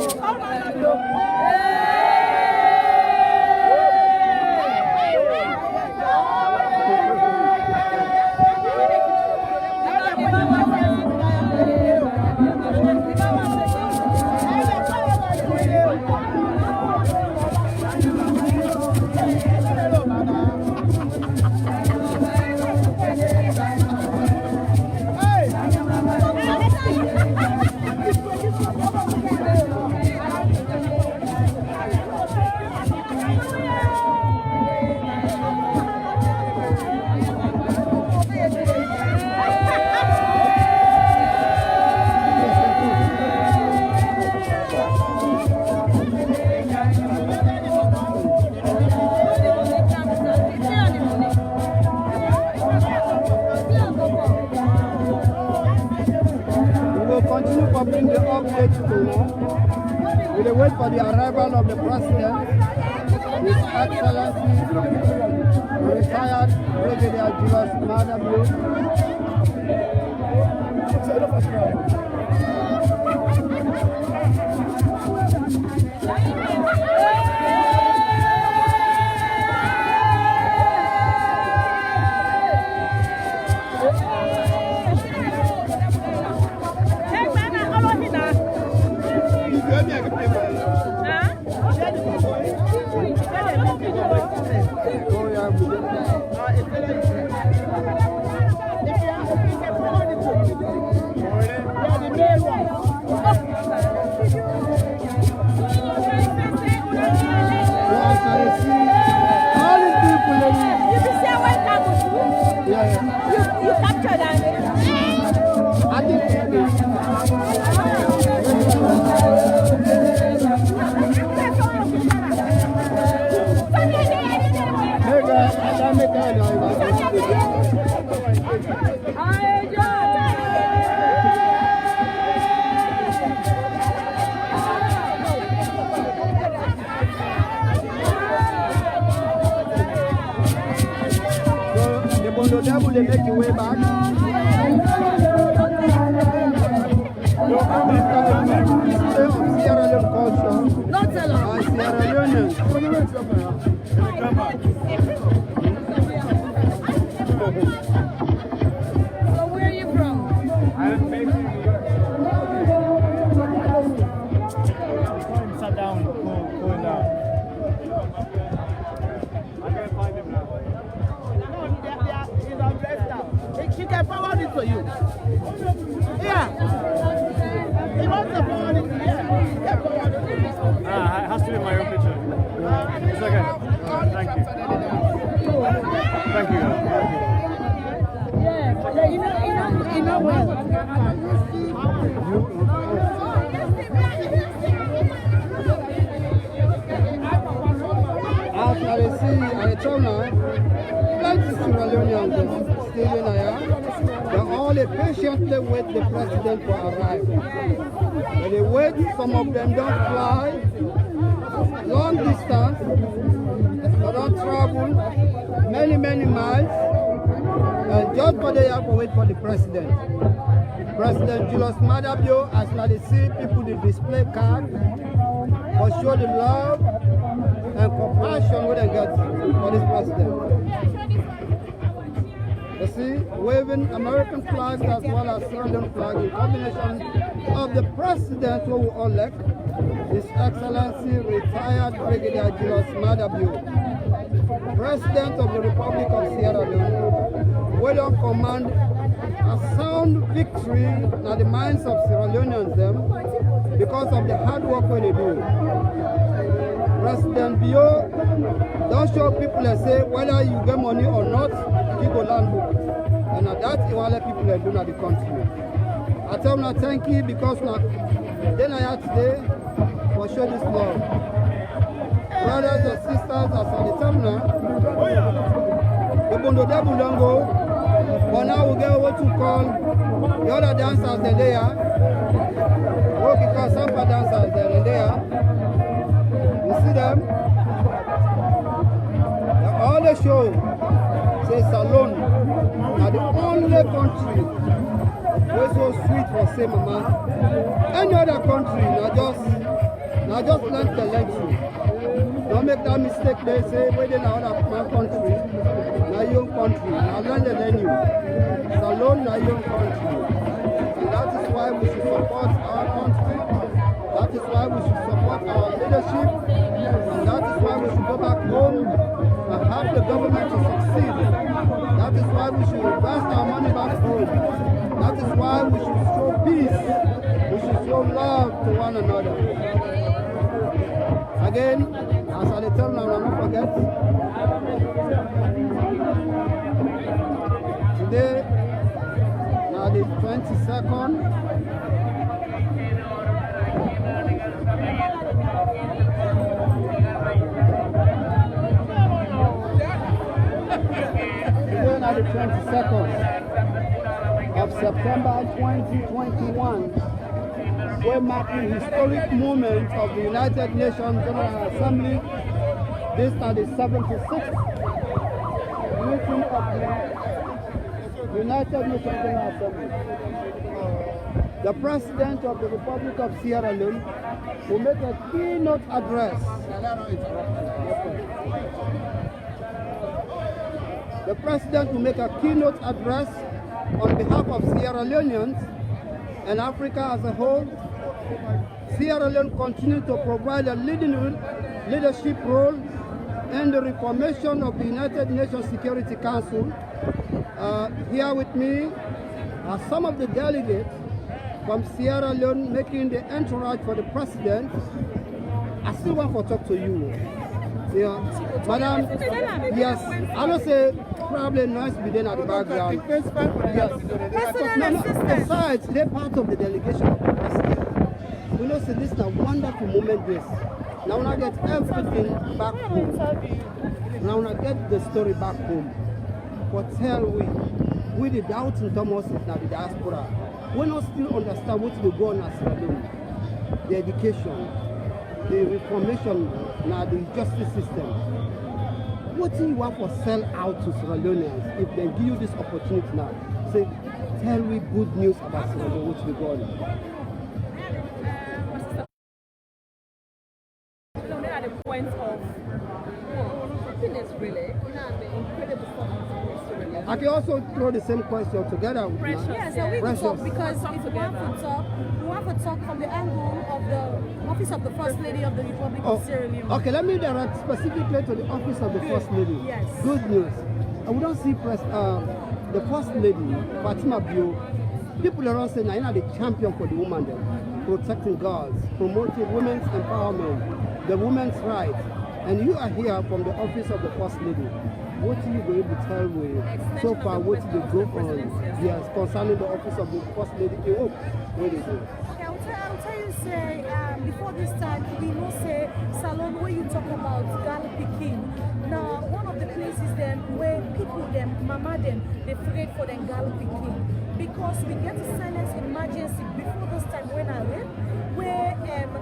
Continue covering the updates to we will wait for the arrival of the President, His Excellency, retired Brigadier Julius Maada They make your way back. Sierra Leone culture. Not tell us. Sierra Leone. So where are you from? I'm based in New York. Sat down, going down. I can't find him now. She can forward it to you. Yeah. He wants to forward it to you. Yeah, forward it to you. It has to be my own picture. It's okay. Thank you. Thank you. Yeah, you know well. I told her, plenty Sierra Leoneans still in here. They all patiently wait the president to arrive. When they wait, some of them don't fly long distance, they don't travel many miles, and just for they have to wait for the president. President Julius Maada Bio, as now they see people they display card, for show the love and compassion we they get for this president. You see, waving American flags as well as Sierra Leone flag in combination of the president who will elect, His Excellency retired Brigadier Julius Maada Bio, President of the Republic of Sierra Leone, will on command a sound victory in the minds of Sierra Leoneans them because of the hard work when they do. President Bio don't show people and say whether you get money or not, you go land book. And that's what people are doing at the country. I tell them thank you because then I had today for show this love. Brothers and sisters, as I tell them the Bondo Debu don't go, but now we get what you call the other dancers they're there. What we call Sampa dancers they're there. You see them? They all the show say Salone are the only country What's so sweet for say mama? Any other country, now just learn the lesson. Don't make that mistake they say wait in another country, now your country, now learn the menu. Salone now your country. And that is why we should support our country. That is why we should support our leadership. And that is why we should go back home and help the government to succeed. That is why we should invest our money back home. That is why we should show peace. We should show love to one another. Again, as I tell now, I'll not forget. Today, now the 22nd. Today, now the 22nd of September 2021. We're marking historic moment of the United Nations General Assembly. This is the 76th meeting of the United Nations General Assembly. The President of the Republic of Sierra Leone will make a keynote address. The President will make a keynote address on behalf of Sierra Leoneans and Africa as a whole. Sierra Leone continues to provide a leadership role in the reformation of the United Nations Security Council. Here with me are some of the delegates from Sierra Leone making the entourage for the president. I still want to talk to you. Yeah, Madam, yes, I don't say probably noise within at the background. Yes. Besides, they're part of the delegation of the president. We know so this is a wonderful moment this. Now when I get everything back home. Now when I get the story back home. But tell we the doubting Thomas is now the diaspora. We don't still understand what they go on as Sierra Leone. The education, the reformation, now the justice system. What do you want to sell out to Sierra Leoneans if they give you this opportunity now? Say, tell me good news about Sierra Leone, what we go on. At the point of happiness, really. You know, the incredible stuff. I can also throw the same question together with Precious. Yeah, so we talk because if we want to talk from the angle of the office of the First Lady of the Republic of Sierra Leone. Okay, let me direct specifically to the office of the First Lady. Yes. Good news. I would not see the First Lady, Fatima Bio. People around saying, I'm the champion for the woman there, protecting girls, promoting women's empowerment, the women's rights. And you are here from the office of the First Lady. What are you going to tell me so far? What did you go on? Yes, concerning the office of the First Lady. What is it? Okay, I'll tell you, say, before this time, we know, say, Salon, where you talk about Gal Peking. Now, one of the places then where people, them, mama, them, they afraid for them Gal Peking. Because we get a silence emergency before this time when I live, where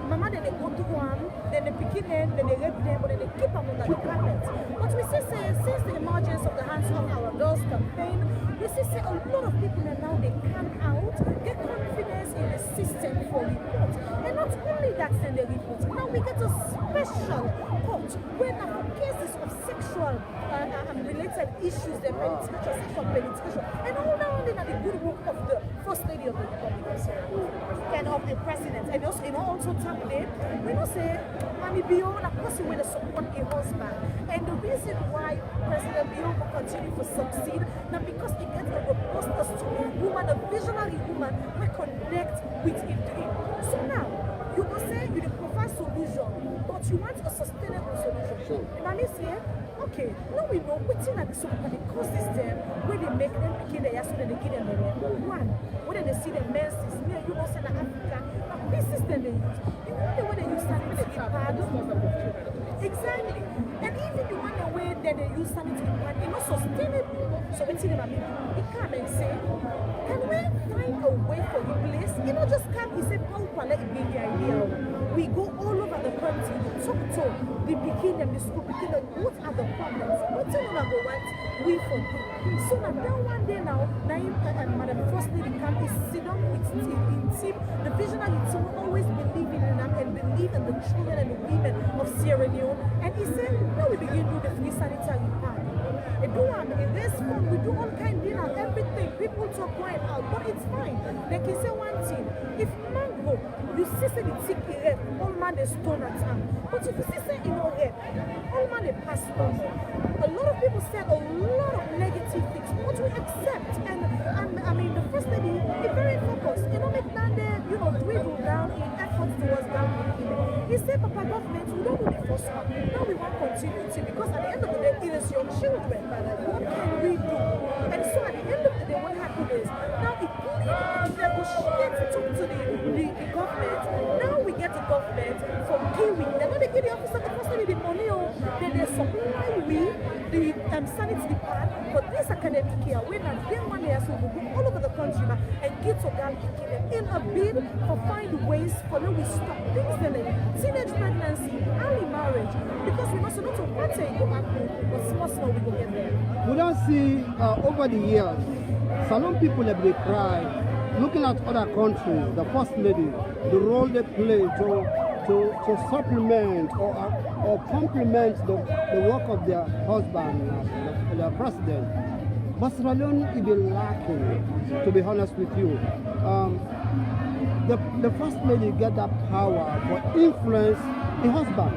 mama then they go to one, then they pick them, then they rape them, but then they keep them under the carpet. But we see, say, since the emergence of the Hands on Our Doors campaign, we see, say, a lot of people are now, they come out, get confidence in the system for report. And not only that, then they report. Now we get a special court where now for cases of sexual related issues, the penetration, sexual penetration, and all now in the good work of the First Lady of the Republic of Sierra Leone and of the President. And also, tap them, we don't say, Mami Bio, a person with a support a husband. And the reason why President Bio will continue to succeed, now because he gets a robust, a strong woman, a visionary woman, we connect with him dream. So now, you will say you provide solution, but you want a sustainable solution. And I say, okay, now we know which thing are the solution because this them where they make them begin the yasu and they give them the one. When they see the menses, near you know say in Africa, now this system they use. You know the way they use sanitary pad. Exactly. And even the one the way that they use sanitary pad, it's not sustainable. So we see them it can't and say, can we find a way for the place? You know, just can't we say how let it be the idea. We go all over the country, talk to the beginning and the school beginning, what are the problems? What do you want to go we for? So now one day now, Madam First Lady can is sit down with team. The visionary team will always believe in them and believe in the children and the women of Sierra Leone. And he said, now we begin to do the free sanitary pad. It do one, it is fun, we do all kind of dinner, everything. People talk going out, but it's fine. Like he say one thing, if man go, you see say the tick red, all man they stone at time. But if you see say in your head, all man they pass on. A lot of people said a lot of negative things, but we accept. And I mean, the First Lady is very focused. You know, make that there, dwindle down in efforts towards down. He said, Papa government, we don't do the first one. Now we want continuity because at the end of the day, it is your children. What can we do? And so at the end of the day, what happened is now it negotiate to talk to the government. Now we get the government from Kiwi. They're not the Kiwi officer, the First Lady, the money, then they supply the sanity part for this academic year. We're not doing one year, so we go all over the country and get to Galway in a bid for find ways for them we stop things like teenage pregnancy, early marriage, because we must not to party go back home, but small we go get there. We don't see over the years, some people have been crying, looking at other countries, the First Lady, the role they play to supplement or complement the work of their husband, their president. But Sierra Leone is been lacking, to be honest with you. The First Lady get that power for influence the husband,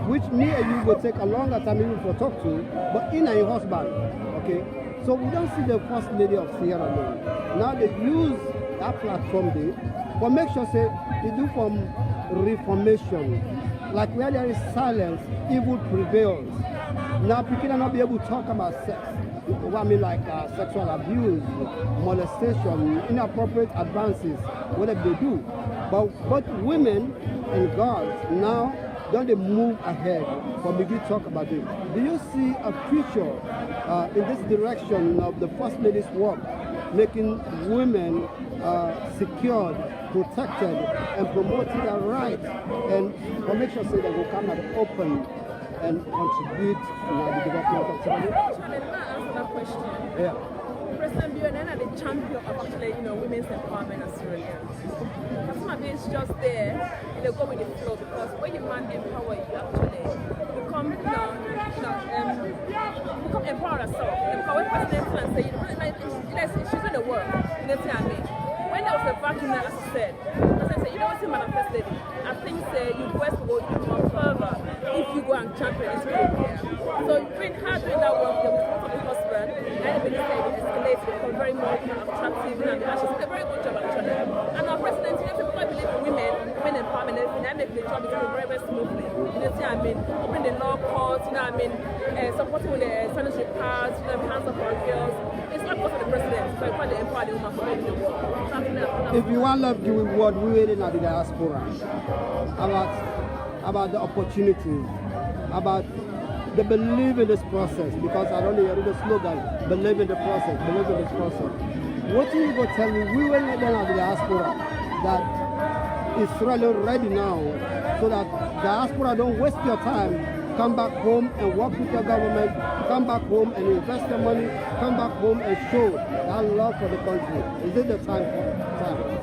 which me and you will take a longer time even for talk to, but in a husband, okay? So we don't see the First Lady of Sierra Leone. Now they use that platform there, but make sure say they do from reformation. Like where there is silence, evil prevails. Now people cannot be able to talk about sex. I mean like sexual abuse, molestation, inappropriate advances, whatever they do. But both women and girls now don't they move ahead for begin to talk about it. Do you see a future in this direction of the First Lady's work, making women secured, protected, and promoting their rights, and for make sure say that will come out open and contribute to the development of Sierra Leone? That question. Yeah. President BNN are the champion of actually, women's empowerment in Sierra Leone. Customer base just there, they go with the flow because when you man empower, you actually become, become empowered yourself. Because when President and say, she's in the world, you know what I mean? When there was a vacuum, as I said, President said, you don't see Madam First Lady. I think you best go more further if you go and champion this program. So doing that work, there was one of the husband, and the minister escalated, become very more attractive, and she did a very good job actually. And our president, people believe in women empowerment, everything, that makes the job very, very smoothly. You know what I mean? Opening the law courts, supporting with the sanitary pads, hands up our girls. It's not because of the president, so it's the empower the woman for making the work. If you want to give what we waiting at the diaspora about the opportunities, about the believe in this process, because I don't hear the slogan, believe in the process, believe in this process. What you go tell me, we will let them at the diaspora that Israel ready now, so that diaspora don't waste your time. Come back home and work with your government, come back home and invest your money, come back home and show that love for the country. Is it the time?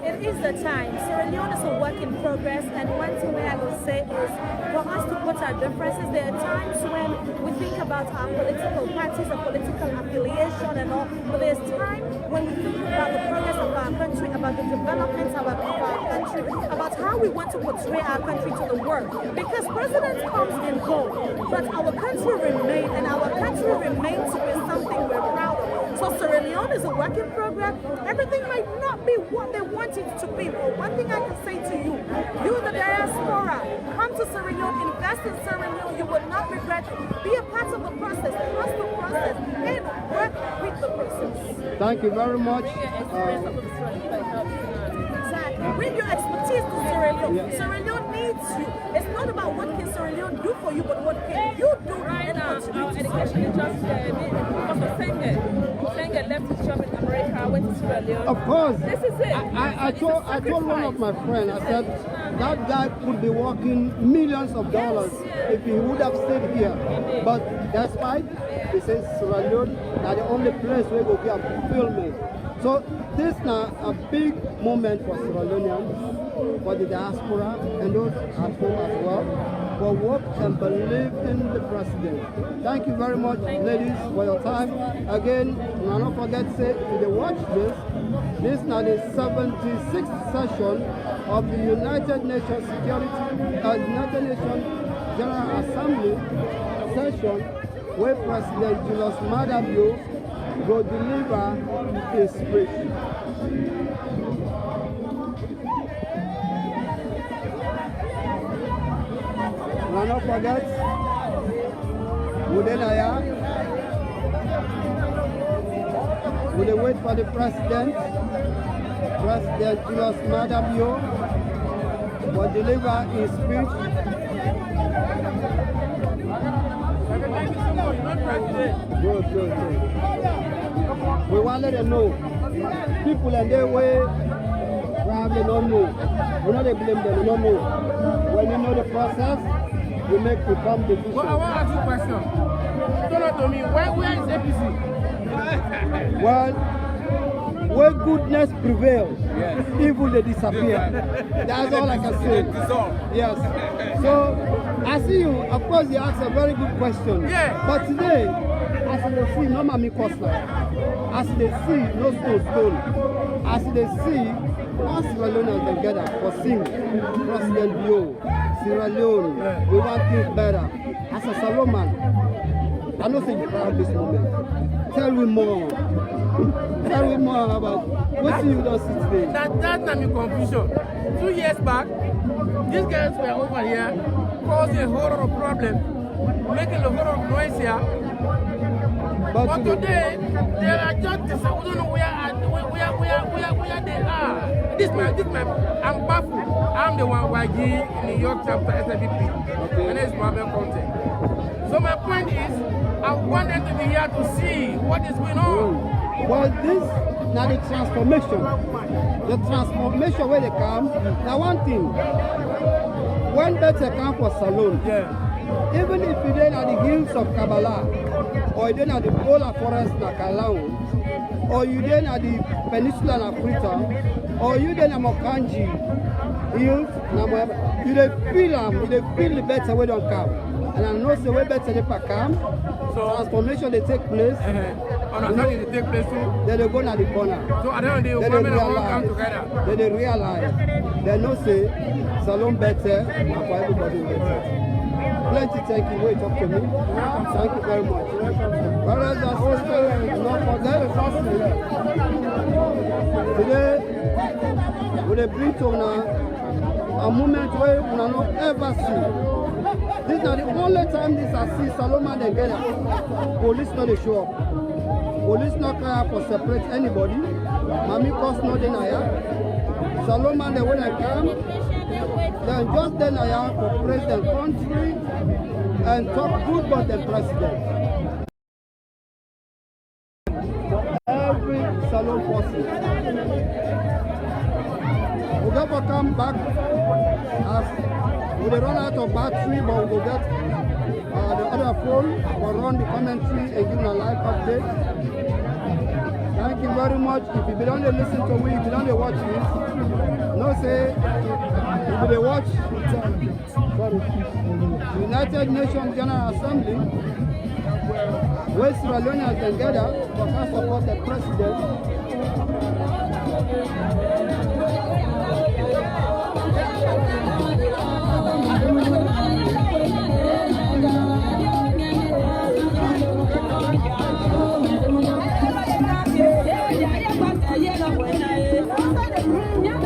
It is the time. Sierra Leone is a work in progress, and one thing I will say is for us to put our differences. There are times when we think about our political parties, our political affiliation and all, but there's time when we think about the progress of our country, about the development of our country, about how we want to portray our country to the world. Because presidents comes and go, but our country remains, and our country remains to be something we're proud of. So Sierra Leone is a work in progress. Everything might not be what they want it to be, but one thing I can say to you, the diaspora, come to Sierra Leone, invest in Sierra Leone, you will not regret it. Be a part of the process, trust the process, and work with the process. Thank you very much. Bring your expertise to Sierra Leone. Yeah. Sierra Leone needs you. It's not about what can Sierra Leone do for you, but what can you do right now. Our education is just because of Senga left his job in America, went to Sierra Leone. Of course. This is it. I told one of my friends, I said, that guy could be working millions of dollars if he would have stayed here. But that's why he says Sierra Leone is the only place where we get fulfillment. So this now a big moment for Sierra Leoneans, for the diaspora, and those at home as well, for work and believe in the president. Thank you very much, ladies, for your time. Again, don't forget to say, if you watch this is now the 76th session of the United Nations United Nations General Assembly session, where President Julius Maada Bio will deliver his speech. And don't forget, we wait for the President Julius Maada Bio will deliver his speech. Good. We want to let them know. People in their way, probably don't know. We don't blame them, we don't know. When you know the process, you make become decisions. Well, I want to ask you a question. Tell it to me, where is APC? Well, where goodness prevails, evil they disappear. That's all I can say. Yes. So, I see you, of course you asked a very good question. Yeah. But today, as they see, no mommy coastline. As they see, no stone. As they see, all Sierra Leoneans together for sing President Bio, Sierra Leone, we want things better. As a Solomon, I know say you proud this moment. Tell me more. Tell me more about what you don't see today. That's not my confusion. 2 years back, these guys were over here causing a whole lot of problem, making a whole lot of noise here. But today, they are just we don't know where they are. This man, I'm baffled. I'm the one YG in New York chapter SFP. My name is Mohamed Conte. So my point is, I want them to be here to see what is going on. Well, this now the transformation. The transformation where they come. Now one thing, when better come for Salone, even if you then at the hills of Kabbalah, or you then at the polar forest in Kalau, or you then at the peninsula in Africa, or you then at Mokanji hills, you they feel the better way don't come. And I know the way better they come, so transformation they take place. They take place too. Then they go to the corner. So I don't know, women all come together. Then they realize, they know say, Salone better, and for everybody better. Plenty thank you. Wait, talk to me. Thank you very much. Brothers and sisters, don't forget. Today, we bring to a moment where we will not ever see. This is the only time this I see Solomon and Geda. Police not show up. Police not care for separate anybody. Mami cost no denial. Solomon they when I come, then just denial for president country and talk good about the president. Every Salone person. We'll never come back as we run out of battery, but we will get the other phone will run the commentary and give a live update. Thank you very much. If you don't listen to me, if you don't watch me, no say, if you watch the United Nations General Assembly, where Sierra Leoneans together for us support the president. Yeah.